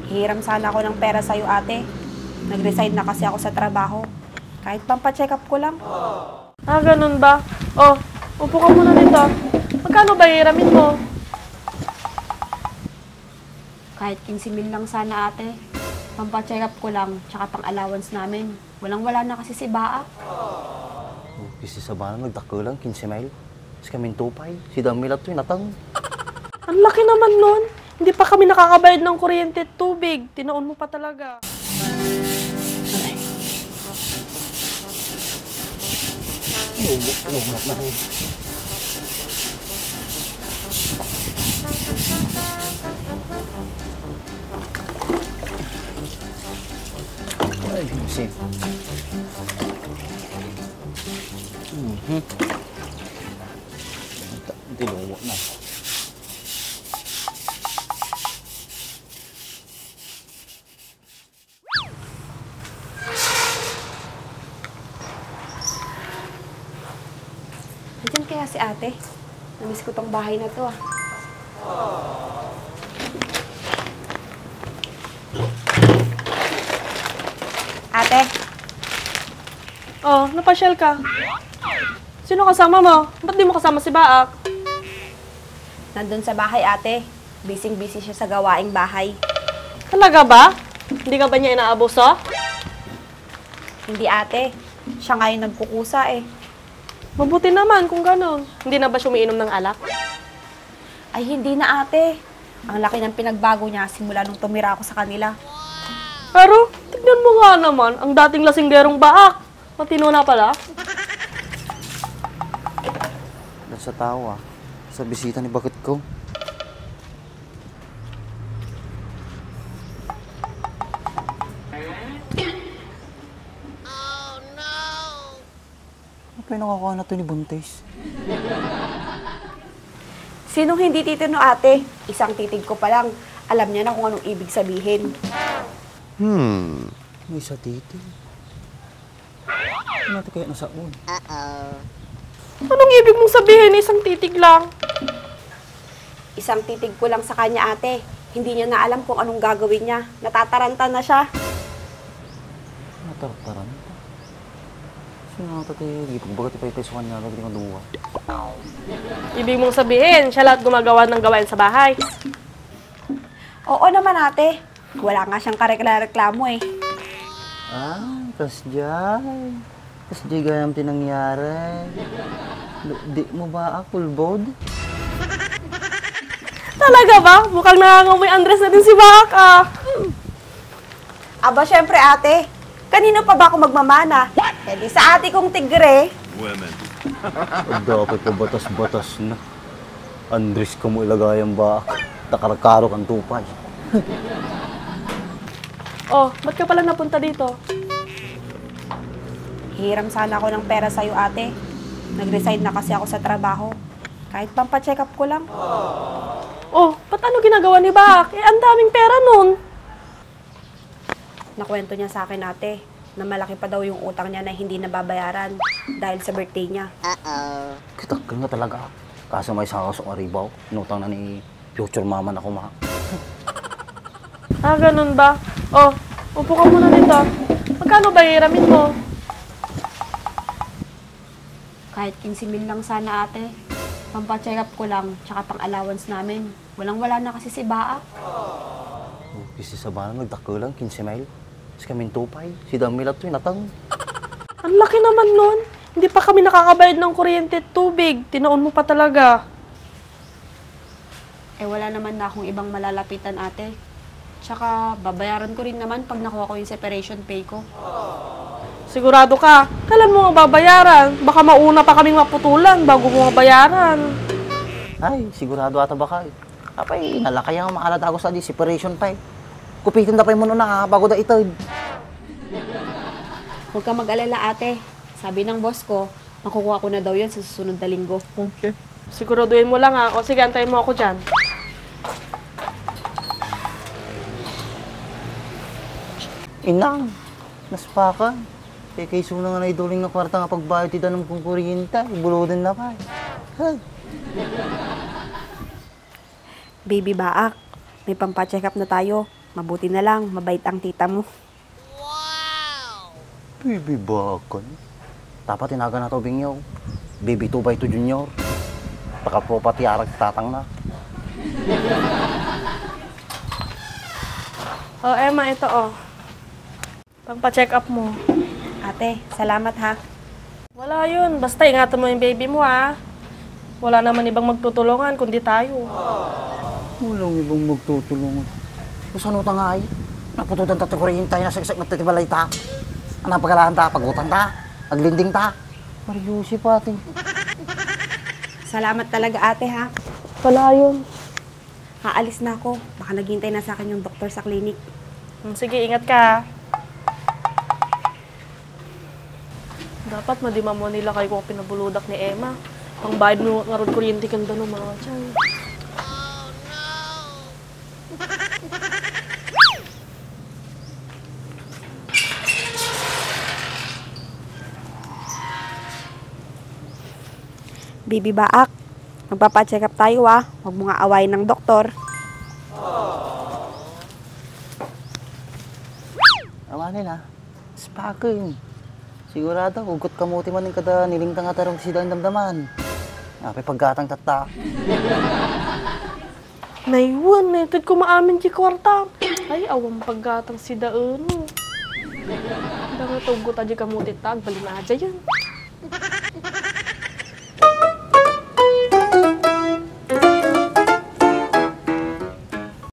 Hihiram sana ako ng pera sa'yo, ate. Nag-resign na kasi ako sa trabaho. Kahit pampacheck up ko lang. Ah, ganun ba? Oh, upo ka muna dito. Magkano ba hihiramin mo? Kahit 15,000 lang sana, ate. Pampacheck up ko lang, tsaka pang allowance namin. Walang-wala na kasi si Baak. Kasi sa banan, nagdako lang, 15 mile. Kasi kami tupay. Si Damilat to, natang. Ang laki naman nun. Hindi pa kami nakakabayad ng kuryente at tubig. Tinoon mo pa talaga. Lumot na rin. Ay, kasi. Dilungo na. Nandiyan kaya si ate? Namiss ko tong bahay na to, ah. Ate, Oh, napasyal ka. Sino kasama mo? Ba't di mo kasama si Baak? nandun sa bahay, ate. Busy-busy siya sa gawaing bahay. Talaga ba? Hindi ka ba niya inaabuso? Hindi, ate. Siya nga yung nagkukusa, eh. Mabuti naman kung gano'n. Hindi na ba siya umiinom ng alak? Ay, hindi na, ate. Ang laki ng pinagbago niya simula nung tumira ako sa kanila. Pero, tignan mo nga naman, ang dating lasinggerong Baak. Matino na pala. Dahil sa tawa, sa bisita ni Bakit ko. Ano pa yung nakakuha na to ni Buntes? Sinong hindi titino, ate? Isang titig ko pa lang. Alam niya na kung anong ibig sabihin. May isa titi. Ano natin kaya nasaon? Anong ibig mong sabihin? Isang titig lang. Isang titig ko lang sa kanya, ate. Hindi niya na alam kung anong gagawin niya. Natataranta na siya. Natartaran pa. Sino nga tatay? Pagbagat ipay sa kanya, lagi ng duwa. Ibig mong sabihin, siya lahat gumagawa ng gawain sa bahay. Oo naman, ate. Wala nga siyang karekla-reklamo, eh. Tas dyan. Tas di gayam tinangyari. Di mo ba pulbod? Talaga ba? Mukhang nangangamoy Andres na din si Baak, ah. Aba, syempre, ate. Kanino pa ba ako magmamana? Eh, di sa ate kong tigre. Dapat ko batas-batas na. Andres ka mo ilagay ang ba? Takarkaro kang tupay. Oh, ba't ka pala napunta dito? Hiram sana ako ng pera sa'yo, ate. Nag-resign na kasi ako sa trabaho. Kahit pampacheck up ko lang. Oh, ba't ano ginagawa ni Baak? Eh, ang daming pera nun. Nakwento niya sa akin, ate, na malaki pa daw yung utang niya na hindi nababayaran dahil sa birthday niya. Kitakal nga talaga. Kaso may sakos o aribaw. Inutang na ni future mama na kuma. Ah, ganun ba? Oh, upo ka muna dito. Magkano ba hihiramin mo? Kahit 15,000 lang sana, ate. Pampacheck up ko lang, tsaka pang allowance namin. Walang-wala na kasi si Baak. Kasi sa banan, nagdako lang, 15 mile. Kasi kami tupay. Si Damilat to, natang. Ang laki naman nun. Hindi pa kami nakakabayad ng kuryente at tubig. Tinoon mo pa talaga. Eh, wala naman na akong ibang malalapitan, ate. Tsaka, babayaran ko rin naman pag nakuha ko yung separation pay ko. Sigurado ka. Kailan mo nga babayaran? Baka mauna pa kaming maputulan bago mo mabayaran. Ay, sigurado ata ba ka? Apay, nalakay ang makalata ako sa di, separation pa eh. Kupitin na pa yung muno na, bago da itod. Huwag ka mag-alala, ate. Sabi ng boss ko, makukuha ko na daw yan sa susunod na linggo. Okay. Siguraduhin mo lang ha. O sige, antayin mo ako dyan. Inang, naspakan. Kay suna nga na iduling na kwarta nga pagbayad ti danong kong kuryenta, ibuludan na pa. Hey. Baby Baak, may pampacheck up na tayo. Mabuti na lang, mabait ang tita mo. Baby bakal. Dapat tinaga na to, Bingyaw. Baby 2x2 Junior. Baka po pati arag tatang na. Oh, Emma, ito oh. Pagpa-check up mo. Ate, salamat ha. Wala yun. Basta ingatan mo yung baby mo, ha? Wala naman ibang magtutulungan kundi tayo. Walang ibang magtutulungan. Kung saan utang nga ay, napututan tayo kuryente tayo na saksak na titibalay ta. Ang napagalaan ta, pagutang ta, aglinding ta. Mariusi pati. Salamat talaga ate ha. Wala yun. Haalis na ako. Baka naghihintay na sa akin yung doktor sa klinik. Sige, ingat ka, ha? Dapat madima mo nila kayo kung pinabuludak ni Emma. Pang bayad mo nga ron kuryente kanda ng mga tiyan. Bibi Baak, magpapacheck up tayo ha. Huwag mo nga awayin ng doktor. Awanin ha. Spakin. Sigurado, ugot kamuti man yung kada nilingtang at arong sila ang damdaman. Napay paggatang tata. Naiwan, netid ko maamin di kwarta. Ay, awang paggatang si Daano. Dami tugot aja kamuti tag, balin aja yan.